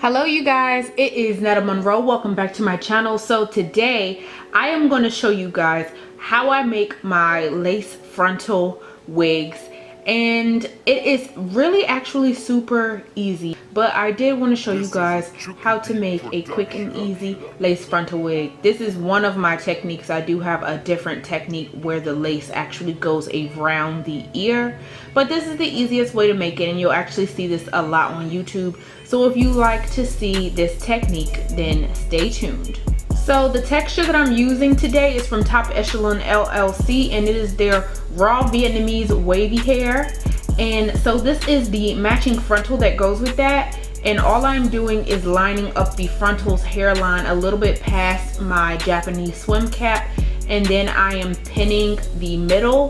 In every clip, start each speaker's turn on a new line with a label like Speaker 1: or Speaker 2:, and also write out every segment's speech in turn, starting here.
Speaker 1: Hello you guys, it is Netta Monroe. Welcome back to my channel. So today I am going to show you guys how I make my lace frontal wigs, and it is really actually super easy, but I did want to show you guys how to make a quick and easy lace frontal wig. This is one of my techniques. I do have a different technique where the lace actually goes around the ear, but this is the easiest way to make it, and you'll actually see this a lot on YouTube. So if you like to see this technique, then stay tuned. So the texture that I'm using today is from Top Echelon LLC, and it is their raw Vietnamese wavy hair. And so this is the matching frontal that goes with that. And all I'm doing is lining up the frontal's hairline a little bit past my Japanese swim cap. And then I am pinning the middle,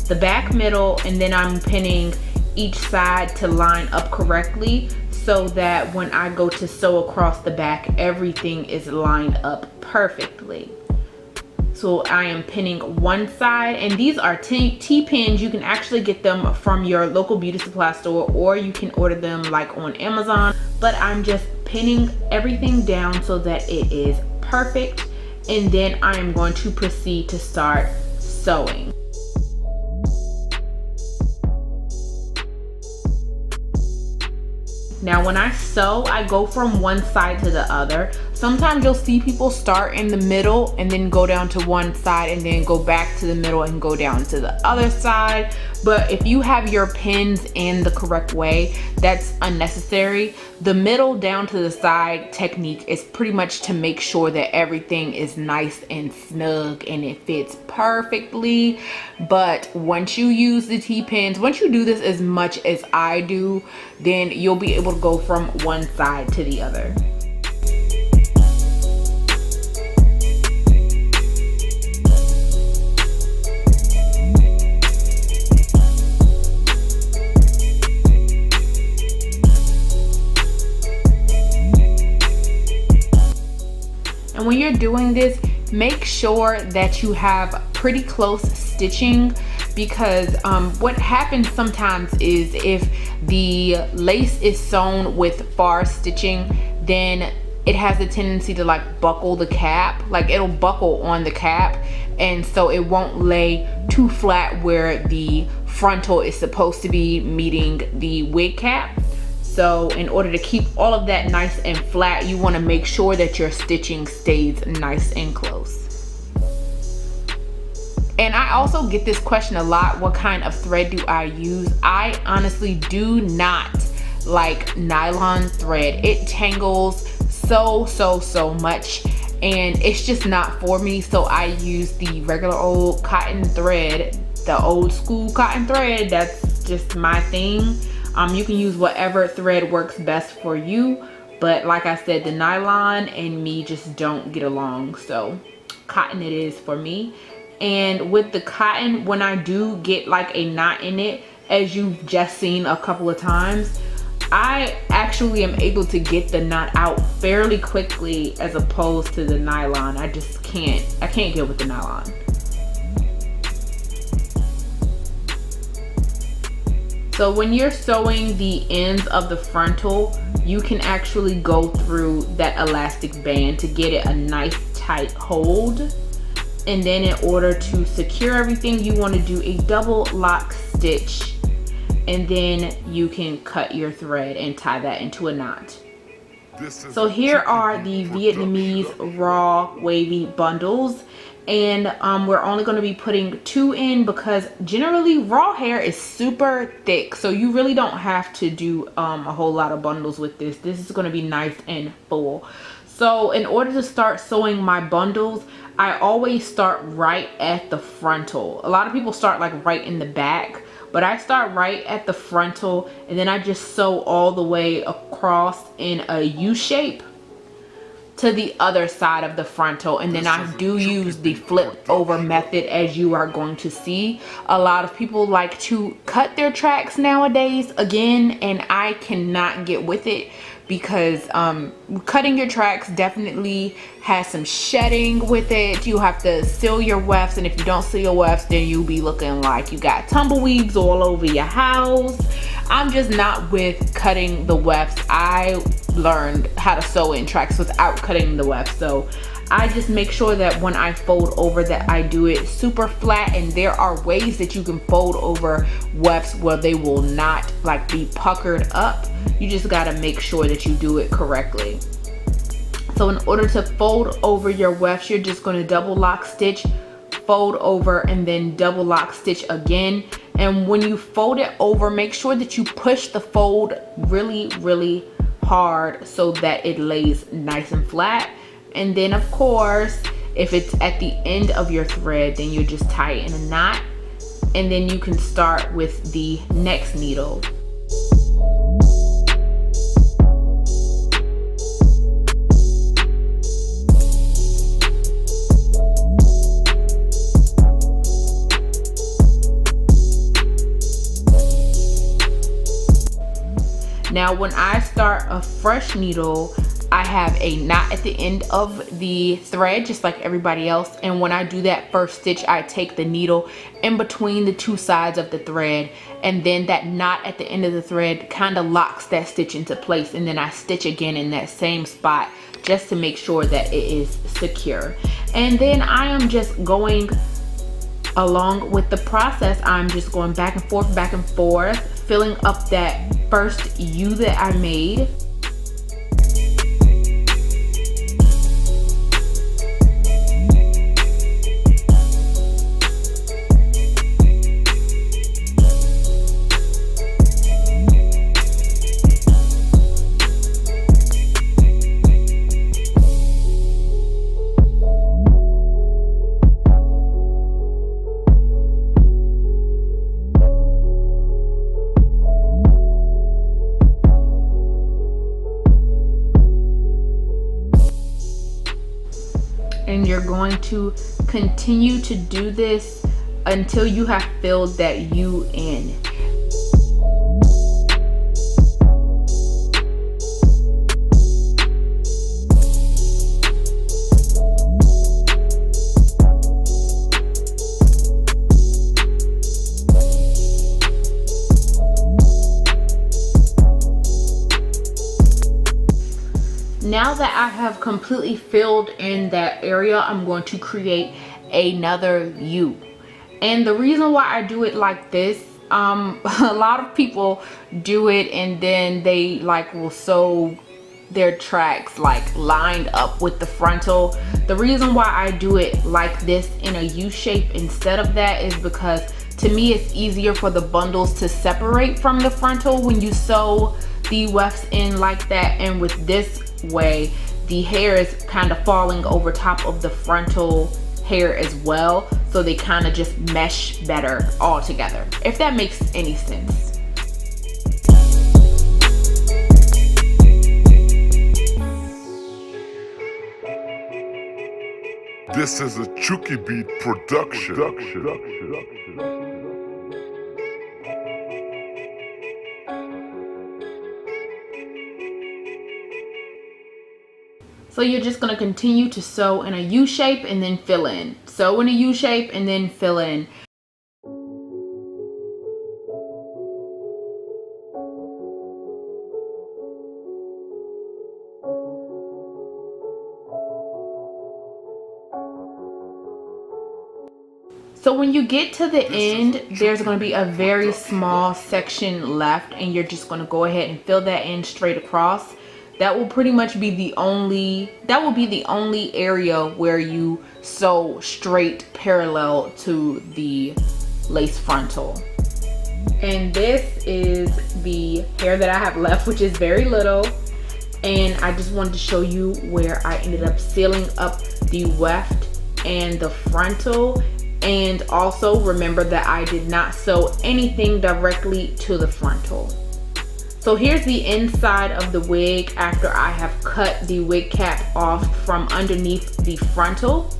Speaker 1: the back middle, and then I'm pinning each side to line up correctly, so that when I go to sew across the back, everything is lined up perfectly. So I am pinning one side, and these are T-pins. You can actually get them from your local beauty supply store, or you can order them like on Amazon. But I'm just pinning everything down so that it is perfect, and then I am going to proceed to start sewing. Now when I sew, I go from one side to the other. Sometimes you'll see people start in the middle and then go down to one side and then go back to the middle and go down to the other side. But if you have your pins in the correct way, that's unnecessary. The middle down to the side technique is pretty much to make sure that everything is nice and snug and it fits perfectly. But once you use the T-pins, once you do this as much as I do, then you'll be able to go from one side to the other. And when you're doing this, make sure that you have pretty close stitching, because what happens sometimes is if the lace is sewn with far stitching, then it has a tendency to like buckle the cap, like it'll buckle on the cap, and so it won't lay too flat where the frontal is supposed to be meeting the wig cap. So in order to keep all of that nice and flat, you want to make sure that your stitching stays nice and close. And I also get this question a lot: what kind of thread do I use? I honestly do not like nylon thread. It tangles so much, and it's just not for me. So I use the regular old cotton thread, the old school cotton thread. That's just my thing. You can use whatever thread works best for you, but like I said, the nylon and me just don't get along, so cotton it is for me. And with the cotton, when I do get like a knot in it, as you've just seen a couple of times, I actually am able to get the knot out fairly quickly, as opposed to the nylon. I can't get with the nylon. So when you're sewing the ends of the frontal, you can actually go through that elastic band to get it a nice tight hold. And then in order to secure everything, you want to do a double lock stitch, and then you can cut your thread and tie that into a knot. So here are the Vietnamese raw wavy bundles, and we're only going to be putting 2 in, because generally raw hair is super thick, so you really don't have to do a whole lot of bundles with this. This is going to be nice and full. So in order to start sewing my bundles, I always start right at the frontal. A lot of people start like right in the back, but I start right at the frontal, and then I just sew all the way across in a U shape to the other side of the frontal. And then I do use the flip over method, as you are going to see. A lot of people like to cut their tracks nowadays again, and I cannot get with it, because cutting your tracks definitely has some shedding with it. You have to seal your wefts, and if you don't seal your wefts, then you'll be looking like you got tumbleweeds all over your house. I'm just not with cutting the wefts. I learned how to sew in tracks without cutting the weft. So I just make sure that when I fold over that I do it super flat, and there are ways that you can fold over wefts where they will not like be puckered up. You just got to make sure that you do it correctly. So in order to fold over your wefts, you're just going to double lock stitch, fold over, and then double lock stitch again. And when you fold it over, make sure that you push the fold really hard so that it lays nice and flat. And then of course, if it's at the end of your thread, then you just tie it in a knot, and then you can start with the next needle. Now when I start a fresh needle, I have a knot at the end of the thread just like everybody else, and when I do that first stitch, I take the needle in between the two sides of the thread, and then that knot at the end of the thread kind of locks that stitch into place, and then I stitch again in that same spot just to make sure that it is secure. And then I am just going along with the process. I'm just going back and forth, filling up that first U that I made. And you're going to continue to do this until you have filled that U in. Now that I have completely filled in that area, I'm going to create another U. And the reason why I do it like this, a lot of people do it and then they like will sew their tracks like lined up with the frontal. The reason why I do it like this in a U shape instead of that is because to me it's easier for the bundles to separate from the frontal when you sew the wefts in like that. And with this way, the hair is kind of falling over top of the frontal hair as well, so they kind of just mesh better all together, if that makes any sense.
Speaker 2: This is a Chucky Beat production.
Speaker 1: So you're just going to continue to sew in a U shape and then fill in. Sew in a U shape and then fill in. So when you get to the end, there's going to be a very small section left, and you're just going to go ahead and fill that in straight across. That will pretty much be the only area where you sew straight parallel to the lace frontal. And this is the hair that I have left, which is very little. And I just wanted to show you where I ended up sealing up the weft and the frontal. And also remember that I did not sew anything directly to the frontal. So here's the inside of the wig after I have cut the wig cap off from underneath the frontal.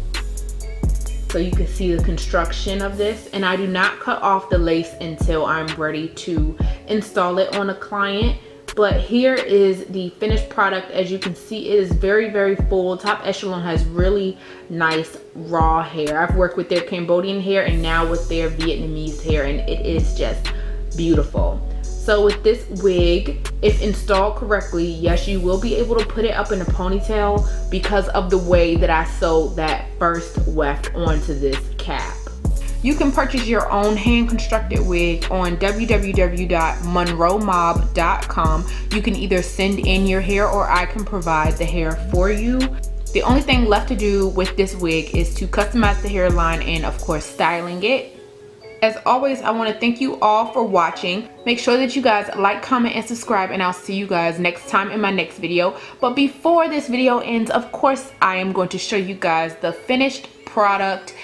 Speaker 1: So you can see the construction of this. And I do not cut off the lace until I'm ready to install it on a client. But here is the finished product. As you can see, it is very full. Top Echelon has really nice raw hair. I've worked with their Cambodian hair and now with their Vietnamese hair, and it is just beautiful. So with this wig, if installed correctly, yes, you will be able to put it up in a ponytail because of the way that I sewed that first weft onto this cap. You can purchase your own hand constructed wig on www.monroemob.com. You can either send in your hair or I can provide the hair for you. The only thing left to do with this wig is to customize the hairline and of course styling it. As always, I want to thank you all for watching. Make sure that you guys like, comment, and subscribe, and I'll see you guys next time in my next video. But before this video ends, of course, I am going to show you guys the finished product